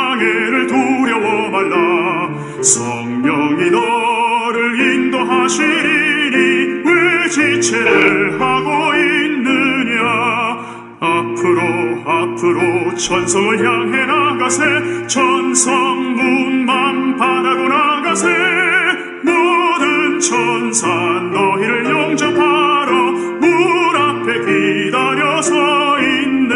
장애를 두려워 말라. 성령이 너를 인도하시리니 왜 지체를 하고 있느냐. 앞으로 천성을 향해 나가세. 천성문만 바라고 나가세. 모든 천사 너희를 영접하러 문 앞에 기다려 서 있네.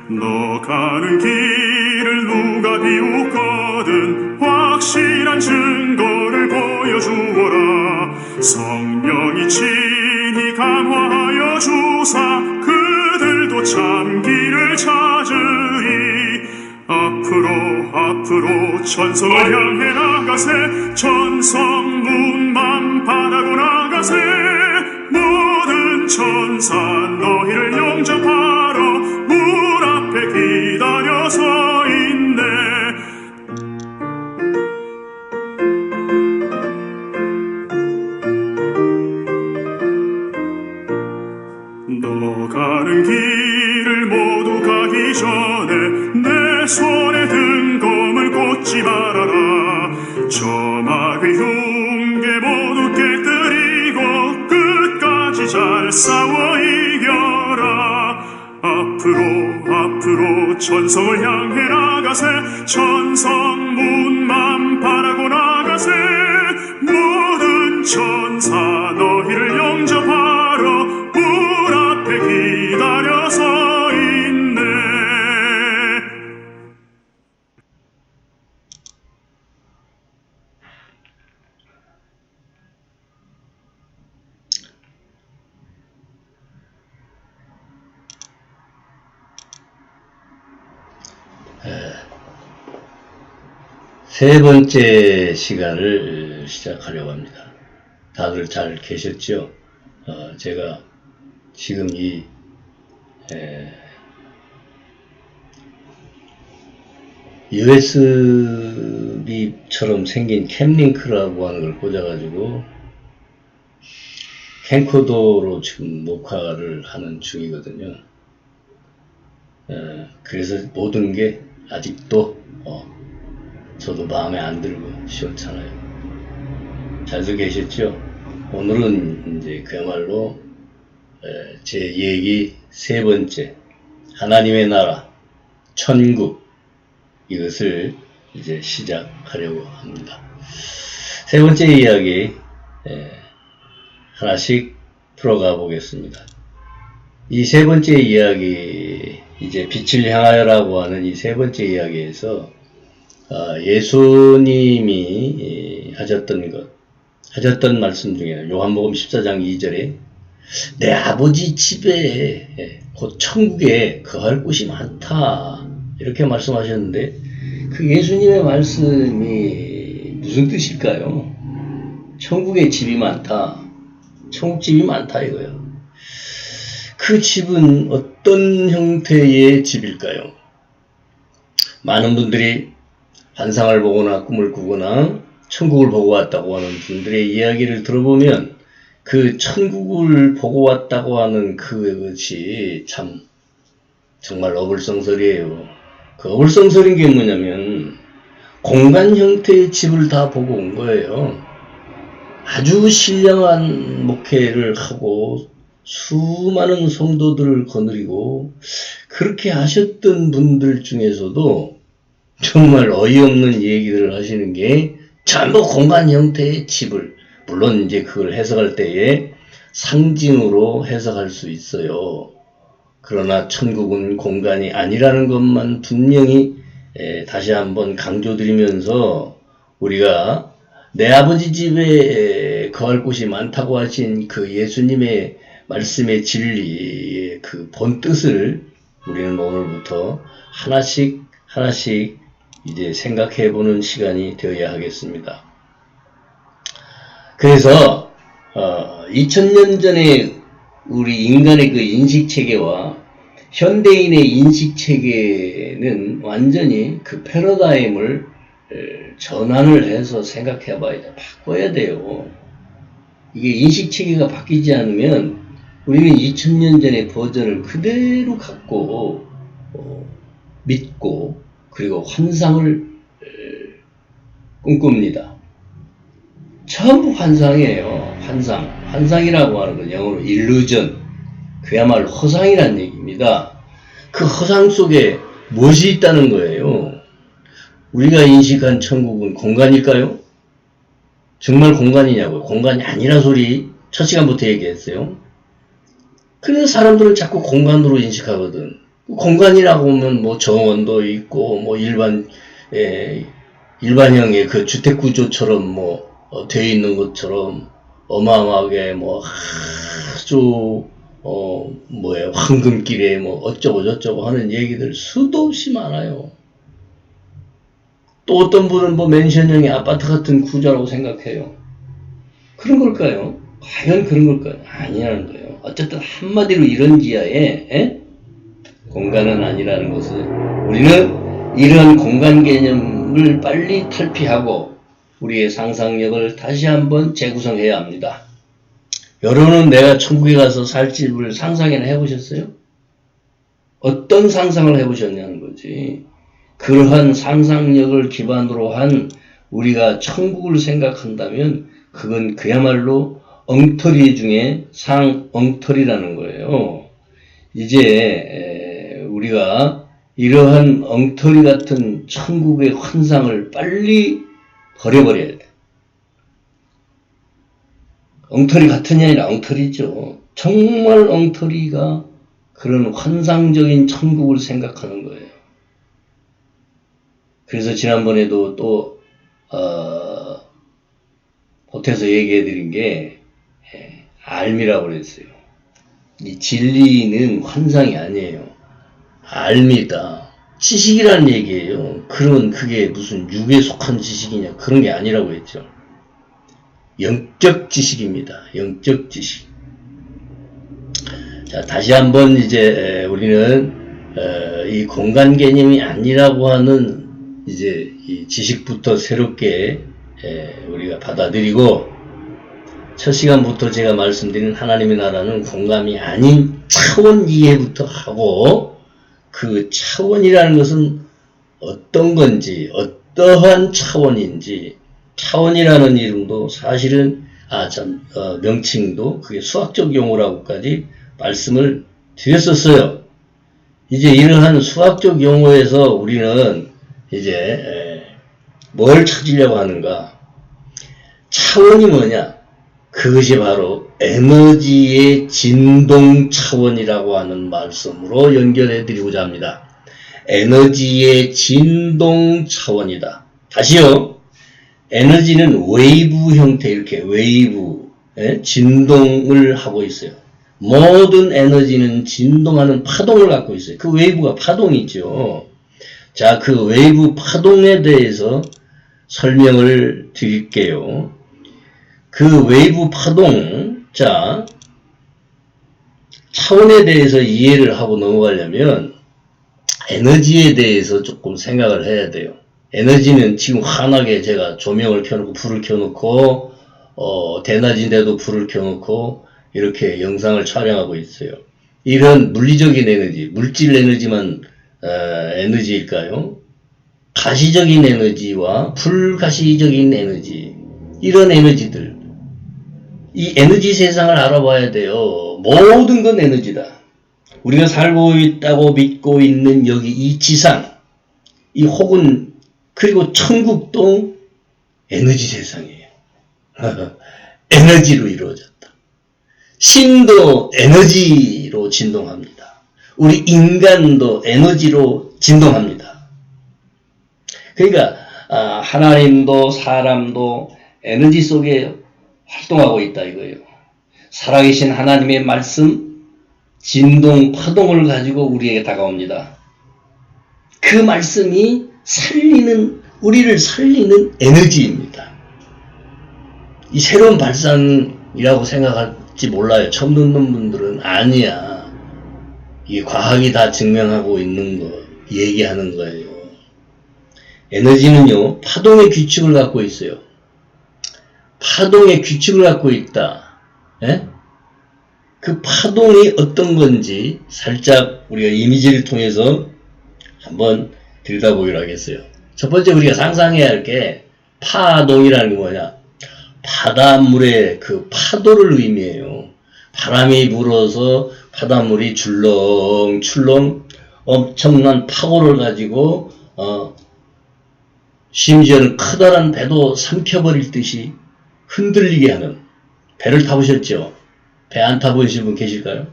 너 가는 길을 누가 비웃거든 확실한 증거를 보여주어라. 성령이 친히 감화하여 주사 그들도 참 길을 찾으리. 앞으로 천성을 향해 나가세. 천성문만 바라고 나가세. 모든 천사 너희를 영접하러 문 앞에 기다려 서 있네. 너 가는 길을 모두 가기 전에 내 손에 든 검을 꽂지 말아라. 저마귀 흉계 모두 깨뜨리고 끝까지 잘 싸워 이겨라. 앞으로 천성을 향해 나가세. 천성문만 바라고 나가세. 모든 천사 너희를 영접하러 문 앞에 기다려 서 있네. 세 번째 시간을 시작하려고 합니다. 다들 잘 계셨죠? 제가 지금 이 USB처럼 생긴 캠링크라고 하는 걸 꽂아가지고 캠코더로 지금 녹화를 하는 중이거든요. 그래서 모든 게 아직도 저도 마음에 안 들고 시원찮아요. 잘들 계셨죠? 오늘은 이제 그야말로 제 얘기 세 번째, 하나님의 나라, 천국, 이것을 이제 시작하려고 합니다. 세 번째 이야기 하나씩 풀어가 보겠습니다. 이 세 번째 이야기, 이제 빛을 향하여라고 하는 이 세 번째 이야기에서 예수님이 하셨던 말씀 중에 요한복음 14장 2절에 내 아버지 집에 곧 천국에 거할 곳이 많다 이렇게 말씀하셨는데, 그 예수님의 말씀이 무슨 뜻일까요? 천국에 집이 많다, 천국집이 많다 이거예요. 그 집은 어떤 형태의 집일까요? 많은 분들이 환상을 보거나 꿈을 꾸거나 천국을 보고 왔다고 하는 분들의 이야기를 들어보면 그 천국을 보고 왔다고 하는 그것이 참 정말 어불성설이에요. 그 어불성설인 게 뭐냐면 공간 형태의 집을 다 보고 온 거예요. 아주 신령한 목회를 하고 수많은 성도들을 거느리고 그렇게 하셨던 분들 중에서도 정말 어이없는 얘기들을 하시는 게 전부 공간 형태의 집을, 물론 이제 그걸 해석할 때에 상징으로 해석할 수 있어요. 그러나 천국은 공간이 아니라는 것만 분명히 다시 한번 강조드리면서, 우리가 내 아버지 집에 거할 곳이 많다고 하신 그 예수님의 말씀의 진리의 그 본 뜻을 우리는 오늘부터 하나씩 이제 생각해 보는 시간이 되어야 하겠습니다. 그래서 2000년 전에 우리 인간의 그 인식체계와 현대인의 인식체계는 완전히 그 패러다임을 전환을 해서 생각해 봐야 돼. 바꿔야 돼요. 이게 인식체계가 바뀌지 않으면 우리는 2000년 전의 버전을 그대로 갖고 믿고 그리고 환상을 꿈꿉니다. 전부 환상이에요. 환상이라고 하는 건 영어로 illusion, 그야말로 허상이라는 얘기입니다. 그 허상 속에 무엇이 있다는 거예요? 우리가 인식한 천국은 공간일까요? 정말 공간이냐고요? 공간이 아니라 소리 첫 시간부터 얘기했어요. 그래서 사람들은 자꾸 공간으로 인식하거든. 공간이라고 하면 뭐 정원도 있고 뭐 일반형의 그 주택 구조처럼 뭐 되어 있는 것처럼 어마어마하게 뭐 아주 황금길에 뭐 어쩌고 저쩌고 하는 얘기들 수도 없이 많아요. 또 어떤 분은 뭐 맨션형의 아파트 같은 구조라고 생각해요. 그런 걸까요? 과연 그런 걸까요? 아니라는 거예요. 어쨌든 한마디로 이런 지하에 공간은 아니라는 것을 우리는 이런 공간 개념을 빨리 탈피하고 우리의 상상력을 다시 한번 재구성해야 합니다. 여러분은 내가 천국에 가서 살 집을 상상이나 해보셨어요? 어떤 상상을 해보셨냐는 거지. 그러한 상상력을 기반으로 한 우리가 천국을 생각한다면 그건 그야말로 엉터리 중에 상엉터리라는 거예요. 이제 우리가 이러한 엉터리 같은 천국의 환상을 빨리 버려버려야 돼. 엉터리 같으냐 아니라 엉터리죠. 정말 엉터리가 그런 환상적인 천국을 생각하는 거예요. 그래서 지난번에도 또 보태서 얘기해 드린 게 알미라고 그랬어요. 이 진리는 환상이 아니에요. 알미다. 지식이라는 얘기예요. 그러면 그게 무슨 육에 속한 지식이냐, 그런 게 아니라고 했죠. 영적 지식입니다. 영적 지식. 자, 다시 한번 이제 우리는 이 공간 개념이 아니라고 하는 이제 이 지식부터 새롭게 우리가 받아들이고, 첫 시간부터 제가 말씀드린 하나님의 나라는 공간이 아닌 차원 이해부터 하고, 그 차원이라는 것은 어떤 건지, 어떠한 차원인지, 차원이라는 이름도 사실은 명칭도 그게 수학적 용어라고까지 말씀을 드렸었어요. 이제 이러한 수학적 용어에서 우리는 이제 뭘 찾으려고 하는가? 차원이 뭐냐? 그것이 바로 에너지의 진동 차원이라고 하는 말씀으로 연결해 드리고자 합니다. 에너지의 진동 차원이다. 다시요. 에너지는 웨이브 형태, 이렇게 웨이브, 진동을 하고 있어요. 모든 에너지는 진동하는 파동을 갖고 있어요. 그 웨이브가 파동이죠. 자, 그 웨이브 파동에 대해서 설명을 드릴게요. 그 웨이브 파동, 자, 차원에 대해서 이해를 하고 넘어가려면 에너지에 대해서 조금 생각을 해야 돼요. 에너지는 지금 환하게 제가 조명을 켜놓고 불을 켜놓고 대낮인데도 불을 켜놓고 이렇게 영상을 촬영하고 있어요. 이런 물리적인 에너지, 물질 에너지만 에너지일까요? 가시적인 에너지와 불가시적인 에너지, 이런 에너지들, 이 에너지 세상을 알아봐야 돼요. 모든 건 에너지다. 우리가 살고 있다고 믿고 있는 여기 이 지상, 이 혹은 그리고 천국도 에너지 세상이에요. 에너지로 이루어졌다. 신도 에너지로 진동합니다. 우리 인간도 에너지로 진동합니다. 그러니까 하나님도 사람도 에너지 속에 활동하고 있다 이거예요. 살아계신 하나님의 말씀, 진동, 파동을 가지고 우리에게 다가옵니다. 그 말씀이 우리를 살리는 에너지입니다. 이 새로운 발상이라고 생각할지 몰라요. 처음 듣는 분들은 아니야. 이게 과학이 다 증명하고 있는 거, 얘기하는 거예요. 에너지는요, 파동의 규칙을 갖고 있어요. 파동의 규칙을 갖고 있다. 그 파동이 어떤 건지 살짝 우리가 이미지를 통해서 한번 들여다보기로 하겠어요. 첫 번째 우리가 상상해야 할 게 파동이라는 게 뭐냐? 바닷물의 그 파도를 의미해요. 바람이 불어서 바닷물이 출렁출렁 엄청난 파고를 가지고 심지어는 커다란 배도 삼켜버릴 듯이 흔들리게 하는, 배를 타보셨죠? 배 안 타보신 분 계실까요?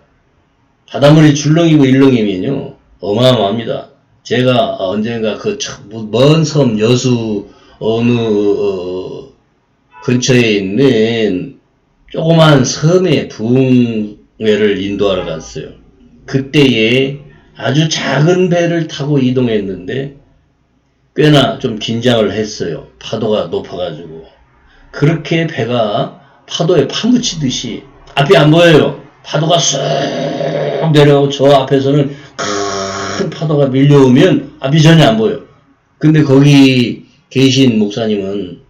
바닷물이 줄렁이고 일렁이면요 어마어마합니다. 제가 언젠가 그 먼 섬 여수 어느 근처에 있는 조그만 섬의 부흥회를 인도하러 갔어요. 그때에 아주 작은 배를 타고 이동했는데 꽤나 좀 긴장을 했어요. 파도가 높아가지고. 그렇게 배가 파도에 파묻히듯이, 앞이 안 보여요. 파도가 쑥 내려오고 저 앞에서는 큰 파도가 밀려오면 앞이 전혀 안 보여. 근데 거기 계신 목사님은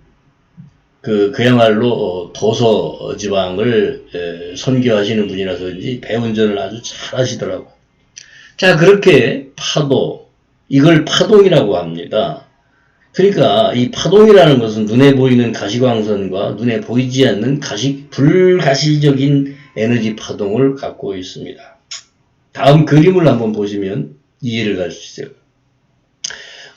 그야말로 도서 지방을 선교하시는 분이라서인지 배 운전을 아주 잘 하시더라고. 자, 그렇게 파도, 이걸 파동이라고 합니다. 그러니까 이 파동이라는 것은 눈에 보이는 가시광선과 눈에 보이지 않는 불가시적인 에너지 파동을 갖고 있습니다. 다음 그림을 한번 보시면 이해를 할 수 있어요.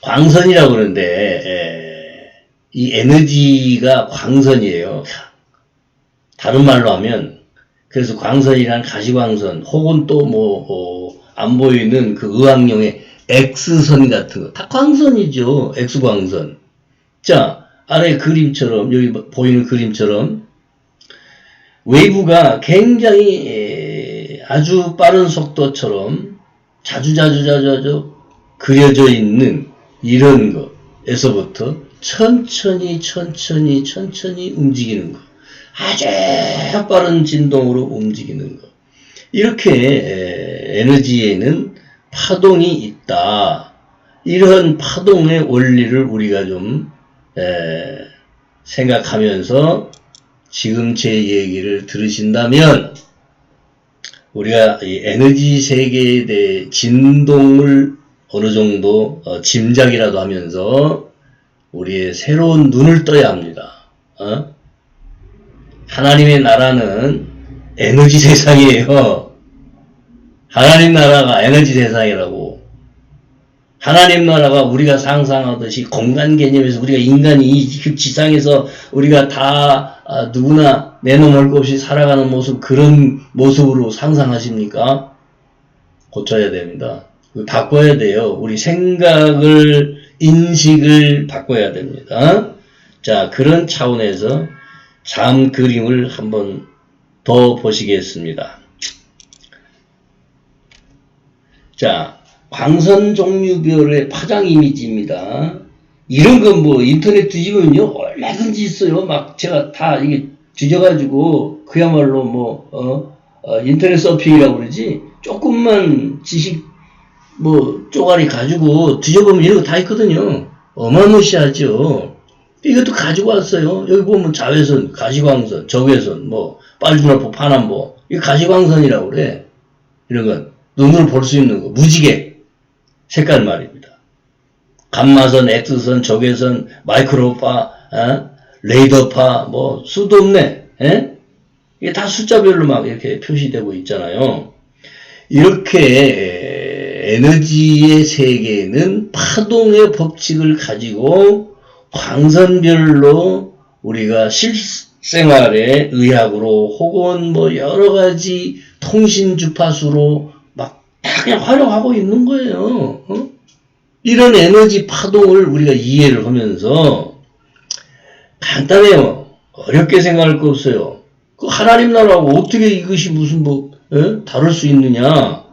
광선이라고 그러는데 이 에너지가 광선이에요. 다른 말로 하면, 그래서 광선이란 가시광선 혹은 또 안 보이는 그 의학용의 X선 같은 거, 다 광선이죠. X광선. 자, 아래 그림처럼, 여기 보이는 그림처럼 웨이브가 굉장히 아주 빠른 속도처럼 자주 그려져 있는 이런 거에서부터 천천히 움직이는 거, 아주 빠른 진동으로 움직이는 거, 이렇게 에너지에는 파동이 있다. 이런 파동의 원리를 우리가 좀 생각하면서 지금 제 얘기를 들으신다면 우리가 이 에너지 세계에 대해 진동을 어느 정도 짐작이라도 하면서 우리의 새로운 눈을 떠야 합니다. 하나님의 나라는 에너지 세상이에요. 하나님 나라가 에너지 세상이라고. 하나님 나라가 우리가 상상하듯이 공간 개념에서 우리가 인간이 이 지상에서 우리가 다 누구나 내놓을 것 없이 살아가는 모습, 그런 모습으로 상상하십니까? 고쳐야 됩니다. 바꿔야 돼요. 우리 생각을, 인식을 바꿔야 됩니다. 자, 그런 차원에서 다음 그림을 한번 더 보시겠습니다. 자, 광선 종류별의 파장 이미지입니다. 이런 건 인터넷 뒤지면요, 얼마든지 있어요. 막 제가 다 이게 뒤져가지고 그야말로 인터넷 서핑이라고 그러지, 조금만 지식 쪼가리 가지고 뒤져보면 이런 거 다 있거든요. 어마무시하죠. 이것도 가지고 왔어요. 여기 보면 자외선, 가시광선, 적외선, 빨주노포, 파남보, 이거 가시광선이라고 그래. 이런 건 눈으로 볼 수 있는 거, 무지개 색깔 말입니다. 감마선, X선, 적외선, 마이크로파, 레이더파, 수도 없네. 이게 다 숫자별로 막 이렇게 표시되고 있잖아요. 이렇게 에너지의 세계는 파동의 법칙을 가지고 광선별로 우리가 실생활에 의학으로 혹은 여러 가지 통신 주파수로 막 다 그냥 활용하고 있는 거예요. 이런 에너지 파동을 우리가 이해를 하면서, 간단해요. 어렵게 생각할 거 없어요. 그 하나님 나라하고 어떻게 이것이 무슨 다를 수 있느냐?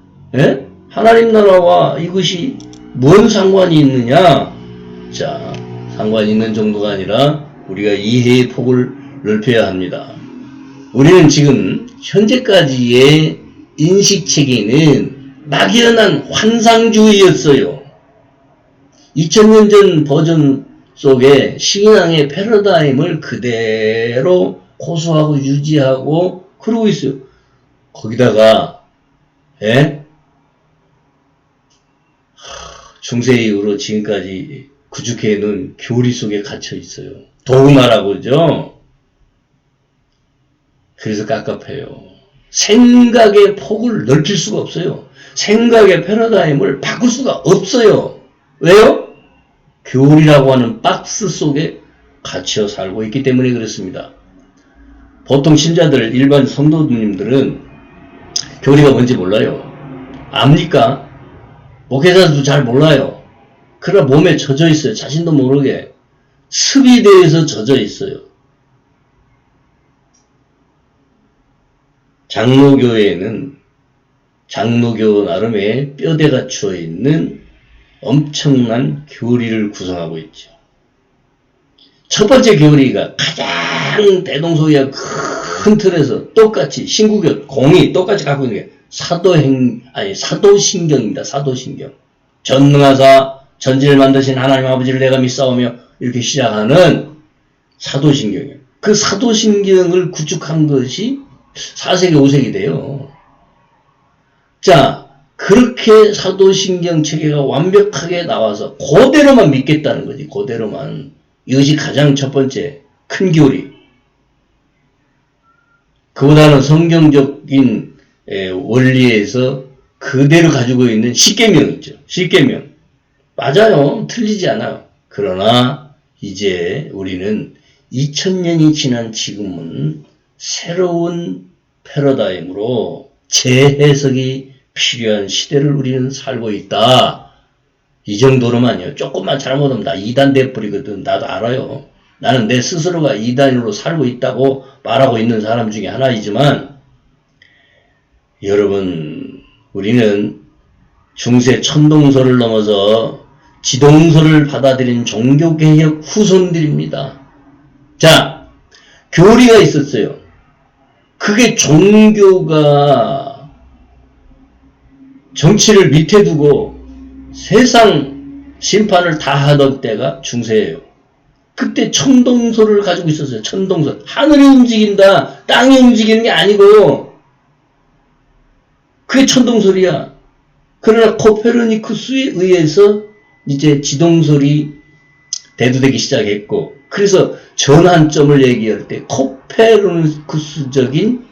하나님 나라와 이것이 뭔 상관이 있느냐? 자, 상관이 있는 정도가 아니라 우리가 이해의 폭을 넓혀야 합니다. 우리는 지금 현재까지의 인식체계는 막연한 환상주의였어요. 2000년 전 버전 속에 신앙의 패러다임을 그대로 고수하고 유지하고 그러고 있어요. 거기다가 중세 이후로 지금까지 구축해 놓은 교리 속에 갇혀 있어요. 도그마라고 그러죠. 그래서 깝깝해요. 생각의 폭을 넓힐 수가 없어요. 생각의 패러다임을 바꿀 수가 없어요. 왜요? 교리라고 하는 박스 속에 갇혀 살고 있기 때문에 그렇습니다. 보통 신자들, 일반 성도님들은 교리가 뭔지 몰라요. 압니까? 목회자들도 잘 몰라요. 그러나 몸에 젖어 있어요. 자신도 모르게. 습이 되어서 젖어 있어요. 장로교회에는 장로교 나름의 뼈대 갖추어 있는 엄청난 교리를 구성하고 있죠. 첫 번째 교리가 가장 대동소이한 큰 틀에서 똑같이 신구교 공이 똑같이 갖고 있는 게 사도신경입니다. 사도신경. 전능하사 전지를 만드신 하나님 아버지를 내가 믿사오며 이렇게 시작하는 사도신경이에요. 그 사도신경을 구축한 것이 4세기 5세기 돼요. 자, 그렇게 사도신경 체계가 완벽하게 나와서 그대로만 믿겠다는 거지. 그대로만. 이것이 가장 첫 번째 큰 교리. 그보다는 성경적인 원리에서 그대로 가지고 있는 십계명 있죠. 십계명. 맞아요. 틀리지 않아요. 그러나 이제 우리는 2000년이 지난 지금은 새로운 패러다임으로 재해석이 필요한 시대를 우리는 살고 있다. 이 정도로만요. 조금만 잘못하면 나 이단 돼버리거든. 나도 알아요. 나는 내 스스로가 이단으로 살고 있다고 말하고 있는 사람 중에 하나이지만 여러분 우리는 중세 천동설을 넘어서 지동설을 받아들인 종교개혁 후손들입니다. 자, 교리가 있었어요. 그게 종교가 정치를 밑에 두고 세상 심판을 다 하던 때가 중세예요. 그때 천동설을 가지고 있었어요. 천동설. 하늘이 움직인다. 땅이 움직이는 게 아니고 그게 천동설이야. 그러나 코페르니쿠스에 의해서 이제 지동설이 대두되기 시작했고 그래서 전환점을 얘기할 때 코페르니쿠스적인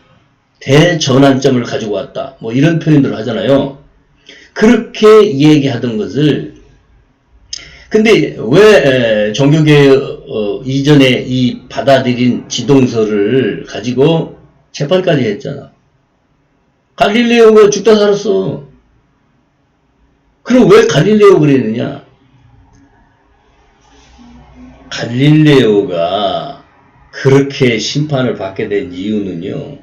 대전환점을 가지고 왔다. 뭐 이런 표현들을 하잖아요. 그렇게 얘기하던 것을 근데 왜 종교개혁 이전에 이 받아들인 지동설을 가지고 재판까지 했잖아. 갈릴레오가 죽다 살았어. 그럼 왜 갈릴레오 그랬느냐? 갈릴레오가 그렇게 심판을 받게 된 이유는요.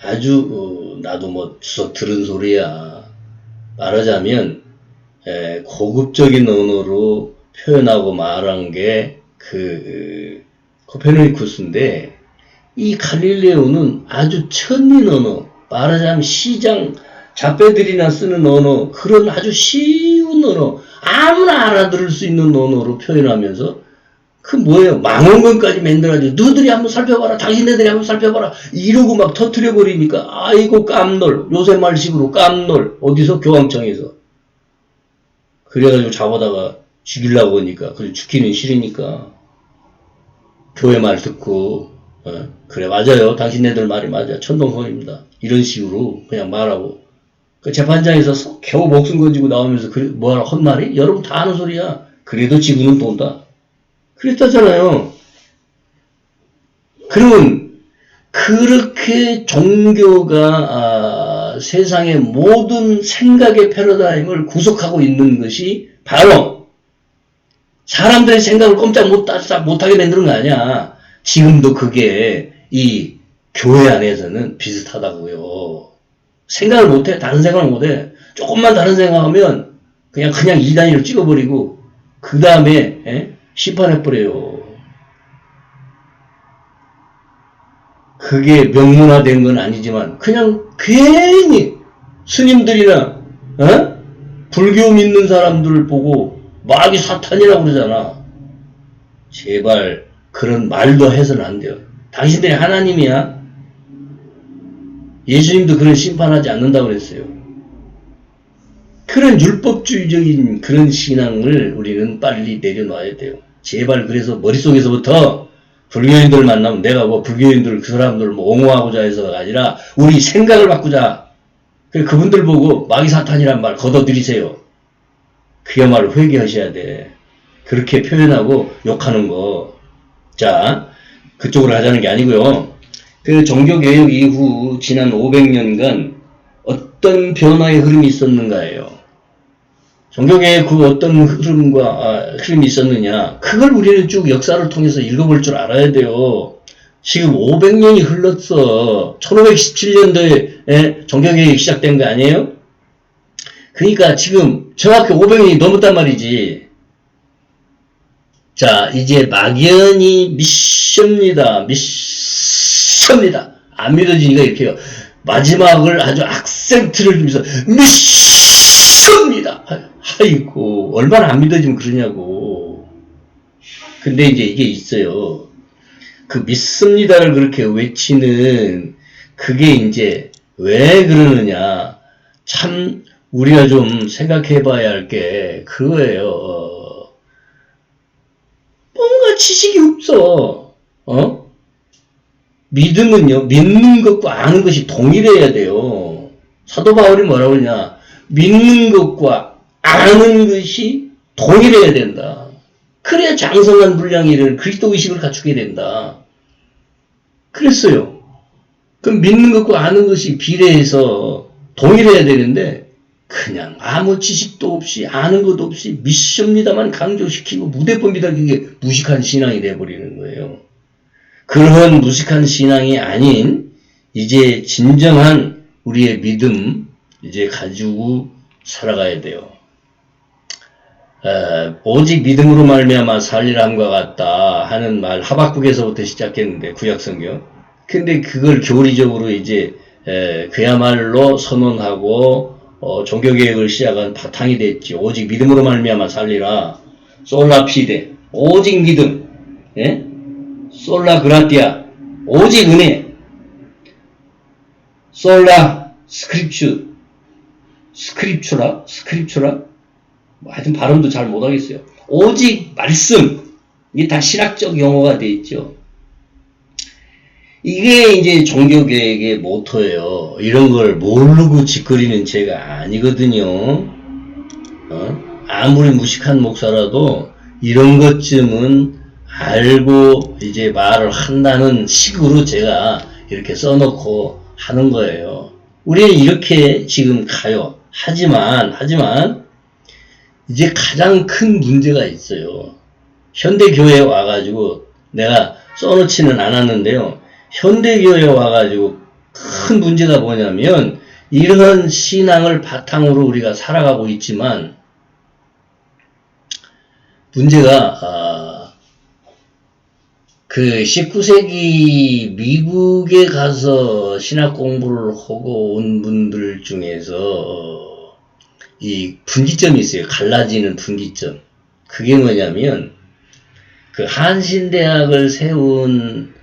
아주 나도 뭐 주워 들은 소리야. 말하자면 고급적인 언어로 표현하고 말한 게 그 코페르니쿠스인데 이 갈릴레오는 아주 천민 언어, 말하자면 시장 잡배들이나 쓰는 언어, 그런 아주 쉬운 언어, 아무나 알아들을 수 있는 언어로 표현하면서 그 뭐예요? 망원경까지 만들어가지고 너희들이 한번 살펴봐라, 당신네들이 한번 살펴봐라 이러고 막 터트려 버리니까 아이고 깜놀, 요새 말식으로 깜놀. 어디서? 교황청에서. 그래가지고 잡아다가 죽이려고 하니까, 그래 죽기는 싫으니까 교회 말 듣고 그래 맞아요, 당신네들 말이 맞아, 천동설입니다 이런 식으로 그냥 말하고 그 재판장에서 겨우 목숨 건지고 나오면서 그래 뭐하라 헛말이? 여러분 다 아는 소리야. 그래도 지구는 돈다 그랬다잖아요. 그러면 그렇게 종교가 세상의 모든 생각의 패러다임을 구속하고 있는 것이 바로 사람들의 생각을 꼼짝 못하게 만드는 거 아니야. 지금도 그게 이 교회 안에서는 비슷하다고요. 생각을 못해. 다른 생각을 못해. 조금만 다른 생각하면 그냥 이단위로 찍어버리고 그 다음에 심판해버려요. 그게 명문화된 건 아니지만 그냥 괜히 스님들이나 불교 믿는 사람들을 보고 마귀 사탄이라고 그러잖아. 제발 그런 말도 해서는 안 돼요. 당신들이 하나님이야. 예수님도 그런 심판하지 않는다고 그랬어요. 그런 율법주의적인 그런 신앙을 우리는 빨리 내려놔야 돼요. 제발 그래서 머릿속에서부터 불교인들 만나면 내가 뭐 불교인들 그 사람들 뭐 옹호하고자 해서가 아니라 우리 생각을 바꾸자. 그분들 보고 마귀사탄이란 말 걷어들이세요. 그야말로 회개하셔야 돼. 그렇게 표현하고 욕하는 거. 자, 그쪽으로 가자는 게 아니고요. 그 종교개혁 이후 지난 500년간 어떤 변화의 흐름이 있었는가예요. 종교개혁 그 어떤 흐름이 있었느냐. 그걸 우리는 쭉 역사를 통해서 읽어볼 줄 알아야 돼요. 지금 500년이 흘렀어. 1517년도에 종교개혁이 시작된 거 아니에요? 그러니까 지금 정확히 500년이 넘었단 말이지. 자, 이제 막연히 믿습니다. 안 믿어지니까 이렇게 해요. 마지막을 아주 악센트를 주면서 믿습니다. 아이고, 얼마나 안 믿어지면 그러냐고. 근데 이제 이게 있어요. 그 믿습니다를 그렇게 외치는 그게 이제 왜 그러느냐. 참 우리가 좀 생각해 봐야 할 게 그거예요. 뭔가 지식이 없어. 믿음은요, 믿는 것과 아는 것이 동일해야 돼요. 사도 바울이 뭐라고 하냐. 믿는 것과 아는 것이 동일해야 된다. 그래야 장성한 분량이 이르는 그리스도 의식을 갖추게 된다. 그랬어요. 그럼 믿는 것과 아는 것이 비례해서 동일해야 되는데 그냥 아무 지식도 없이 아는 것도 없이 믿습니다만 강조시키고 무대법이다. 그게 무식한 신앙이 돼버리는 거예요. 그런 무식한 신앙이 아닌 이제 진정한 우리의 믿음 이제 가지고 살아가야 돼요. 오직 믿음으로 말미암아 살리라 함과 같다 하는 말 하박국에서부터 시작했는데 구약성경. 근데 그걸 교리적으로 이제 그야말로 선언하고 종교개혁을 시작한 바탕이 됐지. 오직 믿음으로 말미암아 살리라. 솔라 피데 오직 믿음. 예? 솔라 그라티아 오직 은혜. 솔라 스크립추라 뭐 하여튼 발음도 잘 못하겠어요. 오직 말씀. 이게 다 신학적 용어가 돼 있죠. 이게 이제 종교개혁의 모토예요. 이런 걸 모르고 짓거리는 제가 아니거든요. 아무리 무식한 목사라도 이런 것쯤은 알고 이제 말을 한다는 식으로 제가 이렇게 써놓고 하는 거예요. 우리는 이렇게 지금 가요. 하지만 이제 가장 큰 문제가 있어요. 현대교회에 와가지고 내가 써놓지는 않았는데요. 현대교회에 와가지고 큰 문제가 뭐냐면 이런 신앙을 바탕으로 우리가 살아가고 있지만 문제가 그 19세기 미국에 가서 신학 공부를 하고 온 분들 중에서 이 분기점이 있어요. 갈라지는 분기점. 그게 뭐냐면 그 한신대학을 세운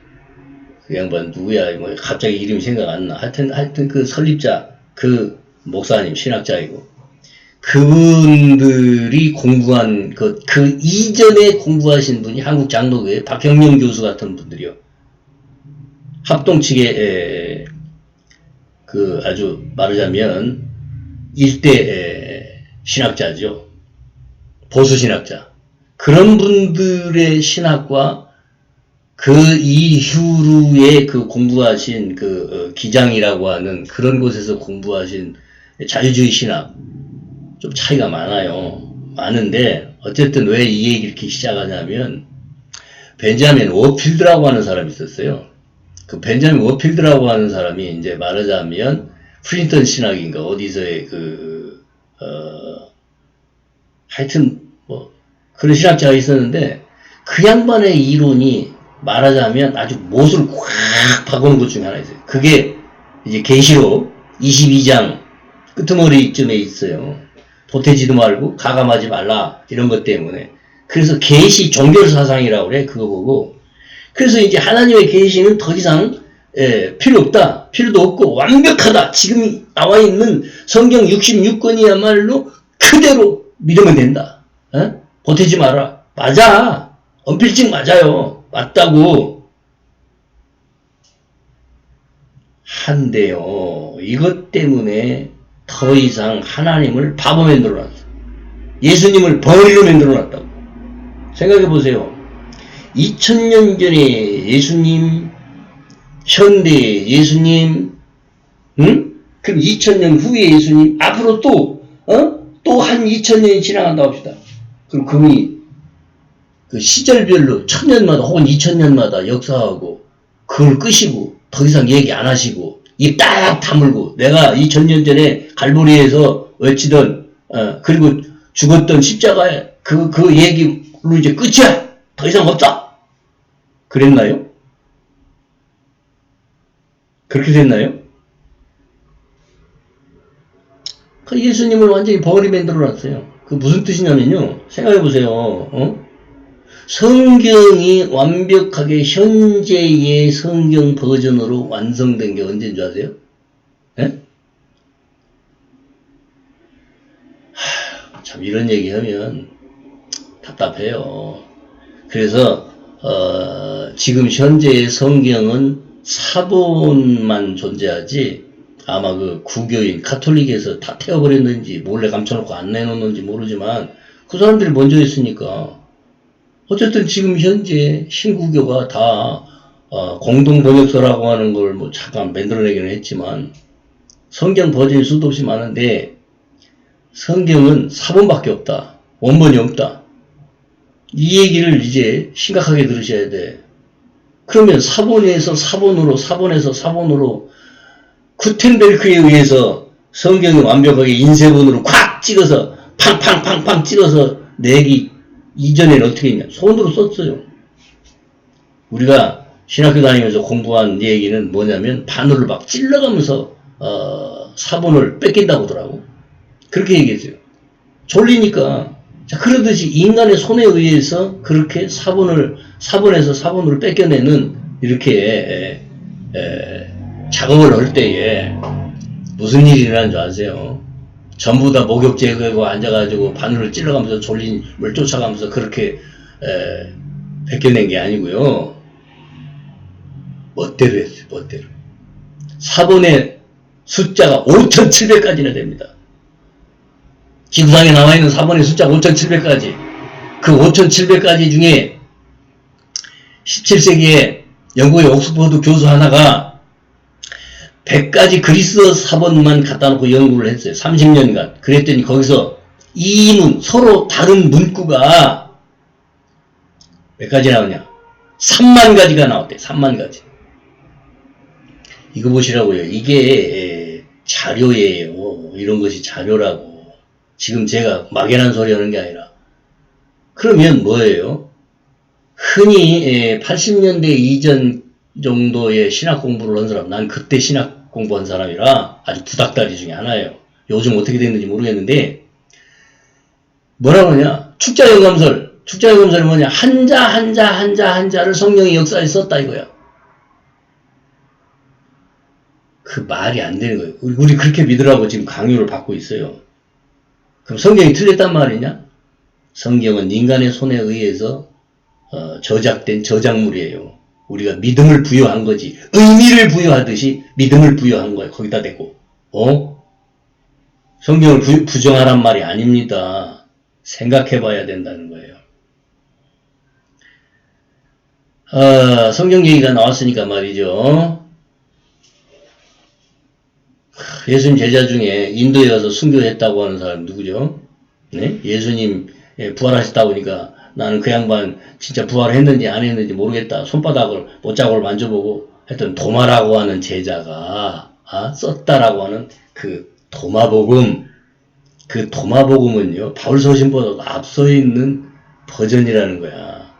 그 양반 누구야? 뭐 갑자기 이름이 생각 안 나. 하여튼 그 설립자, 그 목사님, 신학자이고 그분들이 공부한 그 이전에 공부하신 분이 한국 장로교회 박형명 교수 같은 분들이요. 합동 측의 그 아주 말하자면 일대 신학자죠. 보수 신학자. 그런 분들의 신학과 그 이후에 그 공부하신 그 기장이라고 하는 그런 곳에서 공부하신 자유주의 신학 좀 차이가 많아요. 많은데 어쨌든 왜 이 얘기 이렇게 시작하냐면 벤자민 워필드라고 하는 사람이 있었어요. 그 벤자민 워필드라고 하는 사람이 이제 말하자면 프린턴 신학인가 어디서의 하여튼 뭐 그런 신학자가 있었는데 그 양반의 이론이 말하자면 아주 못을 꽉 박은 것 중에 하나 있어요. 그게 이제 계시록 22장 끄트머리쯤에 있어요. 보태지도 말고 가감하지 말라 이런 것 때문에. 그래서 계시 종교 사상이라고 그래. 그거 보고. 그래서 이제 하나님의 계시는 더 이상 필요 없다. 필요도 없고 완벽하다. 지금 나와 있는 성경 66권이야말로 그대로 믿으면 된다. 어? 보태지 마라. 맞아. 언필증 맞아요. 맞다고. 한데요. 이것 때문에 더 이상 하나님을 바보 만들어놨어. 예수님을 벙어리로 만들어놨다고. 생각해보세요. 2000년 전에 예수님, 현대 예수님, 응? 그럼 2000년 후에 예수님, 앞으로 또 한 2000년이 지나간다고 합시다. 그럼 그분이 그 시절별로 1000년마다 혹은 2000년마다 역사하고 그걸 끄시고 더 이상 얘기 안 하시고 입 딱 다물고 내가 2000년 전에 갈보리에서 외치던 그리고 죽었던 십자가에 그 얘기로 이제 끝이야. 더 이상 없다. 그랬나요? 그렇게 됐나요? 그 예수님을 완전히 벙어리 만들어놨어요. 그 무슨 뜻이냐면요. 생각해보세요. 성경이 완벽하게 현재의 성경 버전으로 완성된 게 언제인 줄 아세요? 예? 참 이런 얘기하면 답답해요. 그래서 지금 현재의 성경은 사본만 존재하지 아마 그 구교인 카톨릭에서 다 태워버렸는지 몰래 감춰놓고 안 내놓는지 모르지만 그 사람들이 먼저 했으니까 어쨌든 지금 현재 신구교가 다 공동번역서라고 하는 걸 뭐 잠깐 만들어내기는 했지만 성경 버전이 수도 없이 많은데 성경은 사본밖에 없다. 원본이 없다. 이 얘기를 이제 심각하게 들으셔야 돼. 그러면 사본에서 사본으로 구텐베르크에 의해서 성경이 완벽하게 인쇄본으로 콱 찍어서 팡팡팡팡 찍어서 내기 이전에는 어떻게 했냐? 손으로 썼어요. 우리가 신학교 다니면서 공부한 얘기는 뭐냐면 바늘을 막 찔러가면서 사본을 뺏긴다고 하더라고. 그렇게 얘기했어요. 졸리니까. 자, 그러듯이 인간의 손에 의해서 그렇게 사본에서 사본으로 뺏겨내는 이렇게 작업을 할 때에 무슨 일이 일어나는 줄 아세요? 전부 다 목욕 제거하고 앉아가지고 바늘을 찔러가면서 졸림을 쫓아가면서 그렇게 벗겨낸 게 아니고요. 멋대로 했어요. 멋대로. 사본의 숫자가 5,700까지나 됩니다. 지구상에 나와있는 사본의 숫자가 5,700까지. 그 5,700가지 중에 17세기에 영국의 옥스퍼드 교수 하나가 100가지 그리스 사본만 갖다 놓고 연구를 했어요. 30년간. 그랬더니 거기서 이문, 서로 다른 문구가 몇 가지 나오냐? 3만 가지가 나왔대. 3만 가지. 이거 보시라고요. 이게 자료예요. 이런 것이 자료라고. 지금 제가 막연한 소리 하는 게 아니라. 그러면 뭐예요? 흔히 80년대 이전 정도의 신학 공부를 한 사람, 난 그때 신학 공부한 사람이라 아주 구닥다리 중에 하나예요. 요즘 어떻게 됐는지 모르겠는데 뭐라고 하냐? 축자영감설이 뭐냐? 한자를 성령이 역사에 썼다 이거야. 그 말이 안 되는 거예요. 우리 그렇게 믿으라고 지금 강요를 받고 있어요. 그럼 성경이 틀렸단 말이냐? 성경은 인간의 손에 의해서 저작된 저작물이에요. 우리가 믿음을 부여한 거지. 의미를 부여하듯이 믿음을 부여한 거예요. 거기다 대고. 성경을 부정하란 말이 아닙니다. 생각해 봐야 된다는 거예요. 성경 얘기가 나왔으니까 말이죠. 예수님 제자 중에 인도에 가서 순교했다고 하는 사람 누구죠? 네? 예수님 부활하셨다고 하니까 나는 그 양반 진짜 부활했는지 안 했는지 모르겠다. 손바닥을 못자국을 만져보고 했던 도마라고 하는 제자가 썼다라고 하는 그 도마복음. 그 도마복음은요. 바울서신보다 앞서 있는 버전이라는 거야.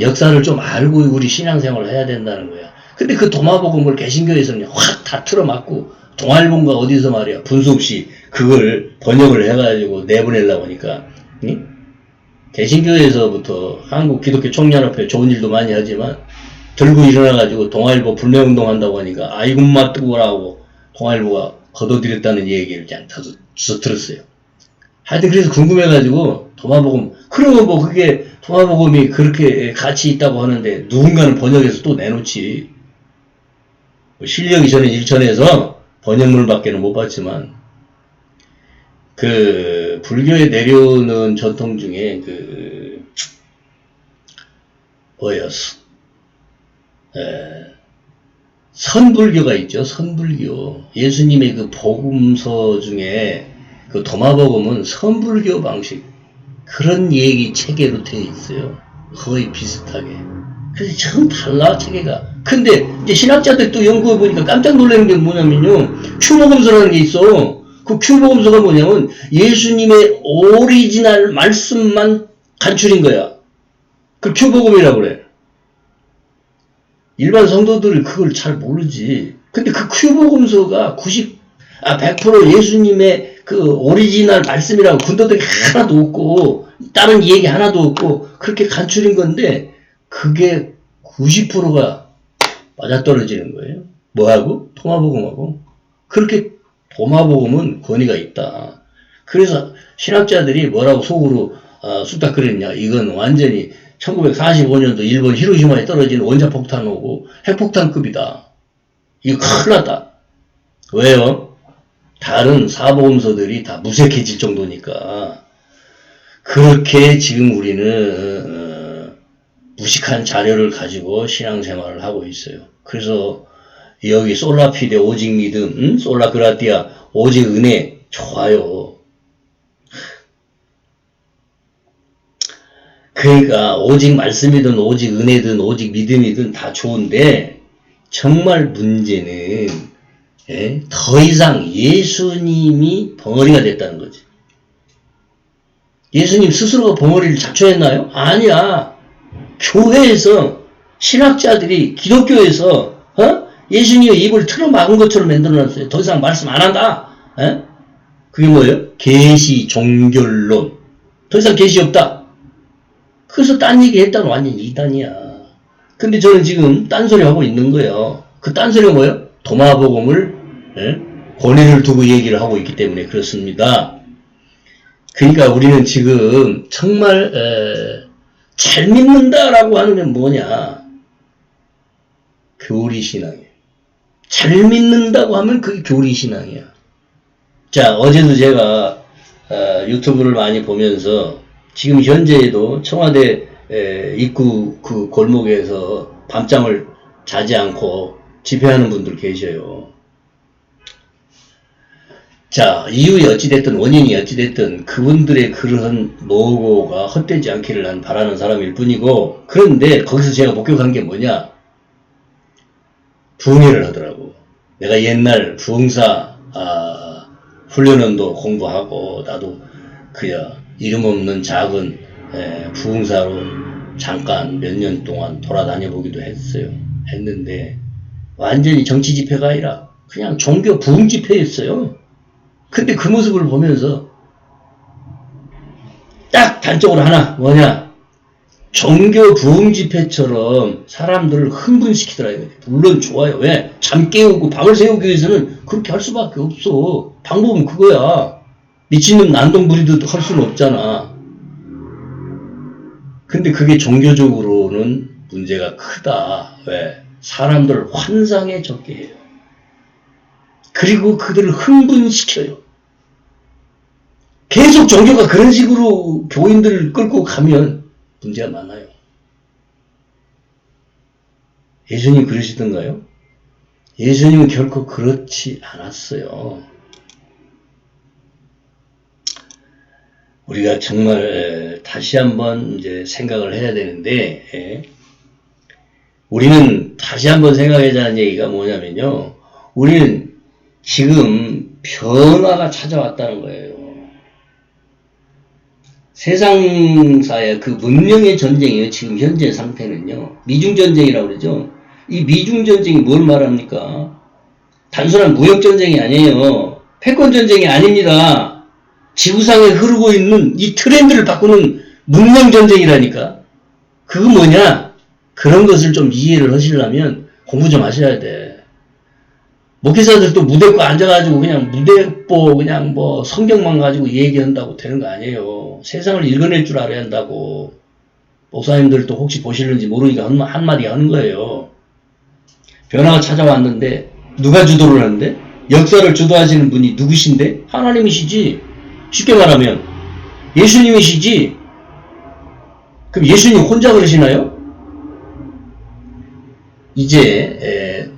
역사를 좀 알고 우리 신앙생활을 해야 된다는 거야. 근데 그 도마복음을 개신교에서는 확 다 틀어막고 동아일보인가 어디서 말이야 분수 없이 그걸 번역을 해가지고 내보내려고 하니까 개신교에서부터 한국 기독교 총연합회 좋은 일도 많이 하지만 들고 일어나가지고 동아일보 불매운동 한다고 하니까 아이고 마 뜨거라고 동아일보가 거둬들였다는 얘기를 그냥 주워 들었어요. 하여튼 그래서 궁금해가지고 도마복음, 그러면 뭐 그게 도마복음이 그렇게 가치 있다고 하는데 누군가는 번역해서 또 내놓지. 뭐 실력이 저는 일천에서 번역물밖에는 못 봤지만 그 불교에 내려오는 전통 중에 그 뭐였어? 선불교가 있죠. 선불교. 예수님의 그 복음서 중에 그 도마복음은 선불교 방식 그런 얘기 체계로 되어 있어요. 거의 비슷하게. 그래서 참 달라 체계가. 근데 이제 신학자들 또 연구해 보니까 깜짝 놀라는 게 뭐냐면요. 큐복음서라는 게 있어. 그 큐복음서가 뭐냐면 예수님의 오리지널 말씀만 간추린 거야. 그 큐복음이라고 그래. 일반 성도들이 그걸 잘 모르지. 근데 그 큐복음서가 100% 예수님의 그 오리지널 말씀이라고 군더더기 하나도 없고 다른 얘기 하나도 없고 그렇게 간추린 건데 그게 90%가 맞아떨어지는 거예요. 뭐하고? 도마복음하고. 그렇게 도마복음은 권위가 있다. 그래서 신학자들이 뭐라고 속으로 쑥닥거렸냐. 이건 완전히 1945년도 일본 히로시마에 떨어진 원자폭탄 오고 핵폭탄급이다. 이거 큰일 났다. 왜요? 다른 사복음서들이 다 무색해질 정도니까. 그렇게 지금 우리는 무식한 자료를 가지고 신앙생활을 하고 있어요. 그래서 여기 솔라피데 오직 믿음, 솔라그라티아 오직 은혜 좋아요. 그러니까 오직 말씀이든 오직 은혜든 오직 믿음이든 다 좋은데 정말 문제는 더 이상 예수님이 벙어리가 됐다는 거지. 예수님 스스로가 벙어리를 자초했나요? 아니야. 교회에서 신학자들이 기독교에서 예수님의 입을 틀어막은 것처럼 만들어놨어요. 더 이상 말씀 안 한다. 그게 뭐예요? 계시 종결론. 더 이상 계시 없다. 그래서 딴 얘기 했다는 완전 이단이야. 근데 저는 지금 딴소리 하고 있는 거예요. 그 딴소리가 뭐예요? 도마복음을 권위를 두고 얘기를 하고 있기 때문에 그렇습니다. 그러니까 우리는 지금 정말 잘 믿는다라고 하는 게 뭐냐? 교리신앙이에요. 잘 믿는다고 하면 그게 교리신앙이야. 자, 어제도 제가 유튜브를 많이 보면서 지금 현재에도 청와대 입구 그 골목에서 밤잠을 자지 않고 집회하는 분들 계셔요. 자, 이유이 어찌됐든 원인이 어찌됐든 그분들의 그런 노고가 헛되지 않기를 난 바라는 사람일 뿐이고, 그런데 거기서 제가 목격한 게 뭐냐? 부흥회를 하더라고. 내가 옛날 부흥사 훈련원도 공부하고 나도 그야 이름 없는 작은 부흥사로 잠깐 몇 년 동안 돌아다녀 보기도 했는데 완전히 정치 집회가 아니라 그냥 종교 부흥 집회였어요. 근데 그 모습을 보면서 딱 단적으로 하나 뭐냐, 종교 부흥 집회처럼 사람들을 흥분시키더라 이거지. 물론 좋아요. 왜? 잠 깨우고 밤을 새우기 위해서는 그렇게 할 수밖에 없어. 방법은 그거야. 미친놈 난동 부리듯 할 수는 없잖아. 근데 그게 종교적으로는 문제가 크다. 왜? 사람들을 환상에 적게 해요. 그리고 그들을 흥분시켜요. 계속 종교가 그런 식으로 교인들을 끌고 가면 문제가 많아요. 예수님 그러시던가요? 예수님은 결코 그렇지 않았어요. 우리가 정말 다시 한번 이제 생각을 해야 되는데, 우리는 다시 한번 생각하자는 얘기가 뭐냐면요. 우리는 지금 변화가 찾아왔다는 거예요. 세상사의 그 문명의 전쟁이에요. 지금 현재 상태는요. 미중전쟁이라고 그러죠. 이 미중전쟁이 뭘 말합니까? 단순한 무역전쟁이 아니에요. 패권전쟁이 아닙니다. 지구상에 흐르고 있는 이 트렌드를 바꾸는 문명전쟁이라니까. 그거 뭐냐? 그런 것을 좀 이해를 하시려면 공부 좀 하셔야 돼. 목회자들도 무대포 앉아가지고 그냥 무대포 그냥 뭐 성경만 가지고 얘기한다고 되는 거 아니에요. 세상을 읽어낼 줄 알아야 한다고. 목사님들도 혹시 보시는지 모르니까 한마디 하는 거예요. 변화가 찾아왔는데 누가 주도를 하는데? 역사를 주도하시는 분이 누구신데? 하나님이시지. 쉽게 말하면 예수님이시지. 그럼 예수님 혼자 그러시나요? 이제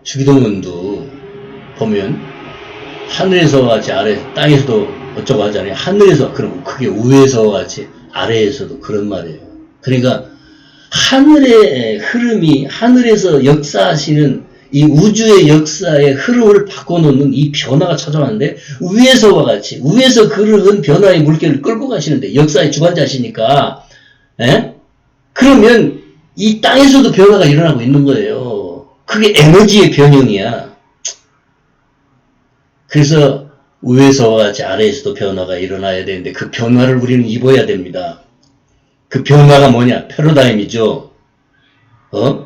주기도문도 보면 하늘에서 같이 아래 땅에서도 어쩌고 하잖아요. 하늘에서 그럼 그게 위에서 같이 아래에서도 그런 말이에요. 그러니까 하늘의 흐름이 하늘에서 역사하시는 이 우주의 역사의 흐름을 바꿔놓는 이 변화가 찾아왔는데 위에서와 같이 위에서 흐르는 변화의 물결을 끌고 가시는데 역사의 주관자시니까 그러면 이 땅에서도 변화가 일어나고 있는 거예요. 그게 에너지의 변형이야. 그래서 위에서와 같이 아래에서도 변화가 일어나야 되는데 그 변화를 우리는 입어야 됩니다. 그 변화가 뭐냐? 패러다임이죠.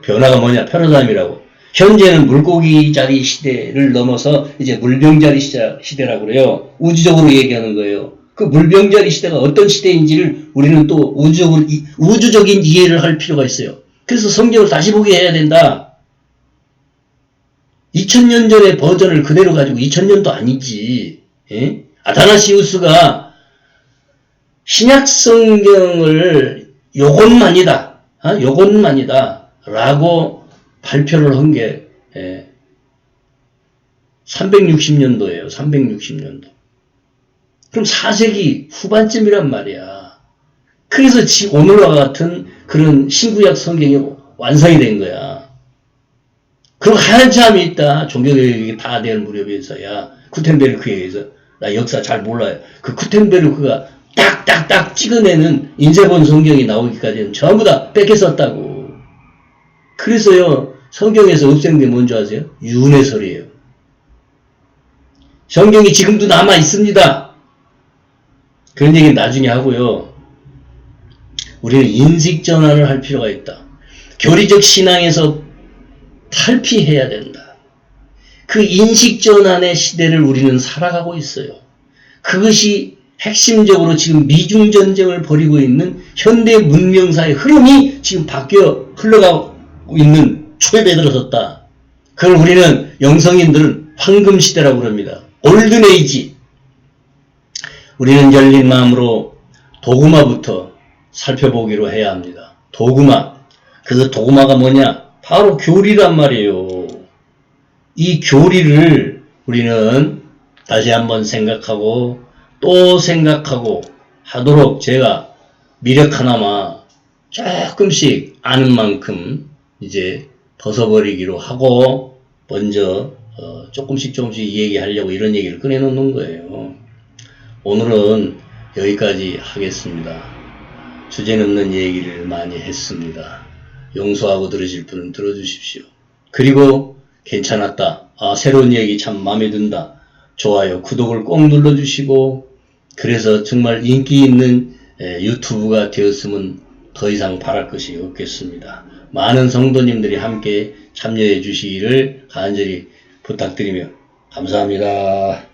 변화가 뭐냐? 패러다임이라고. 현재는 물고기자리 시대를 넘어서 이제 물병자리 시대라고 그래요. 우주적으로 얘기하는 거예요. 그 물병자리 시대가 어떤 시대인지를 우리는 또 우주적인 이해를 할 필요가 있어요. 그래서 성경을 다시 보게 해야 된다. 2000년 전의 버전을 그대로 가지고 2000년도 아니지. 예? 아타나시우스가 신약 성경을 요것만이다. 요것만이다. 라고 발표를 한 게 360년도예요. 360년도. 그럼 4세기 후반쯤이란 말이야. 그래서 오늘과 같은 그런 신구약 성경이 완성이 된 거야. 그리고 한참 있다. 종교개혁이 다 될 무렵에서야 구텐베르크에서 나 역사 잘 몰라요. 그 구텐베르크가 딱딱딱 찍어내는 인쇄본 성경이 나오기까지는 전부 다 뺏겨 썼다고. 그래서요 성경에서 없앤 게 뭔지 아세요? 윤회설이에요. 성경이 지금도 남아 있습니다. 그런 얘기는 나중에 하고요. 우리는 인식 전환을 할 필요가 있다. 교리적 신앙에서 탈피해야 된다. 그 인식 전환의 시대를 우리는 살아가고 있어요. 그것이 핵심적으로 지금 미중 전쟁을 벌이고 있는 현대 문명사의 흐름이 지금 바뀌어 흘러가고 있는 초입에 들어섰다. 그걸 우리는 영성인들은 황금 시대라고 그럽니다. 올든 에이지. 우리는 열린 마음으로 도구마부터 살펴보기로 해야 합니다. 도구마. 그 도구마가 뭐냐? 바로 교리란 말이에요. 이 교리를 우리는 다시 한번 생각하고 또 생각하고 하도록 제가 미력 하나마 조금씩 아는 만큼 이제 벗어버리기로 하고 먼저 조금씩 얘기하려고 이런 얘기를 꺼내놓는 거예요. 오늘은 여기까지 하겠습니다. 주제넘는 얘기를 많이 했습니다. 용서하고 들으실 분은 들어주십시오. 그리고 괜찮았다. 새로운 얘기 참 마음에 든다. 좋아요, 구독을 꼭 눌러주시고 그래서 정말 인기 있는 유튜브가 되었으면 더 이상 바랄 것이 없겠습니다. 많은 성도님들이 함께 참여해 주시기를 간절히 부탁드리며 감사합니다.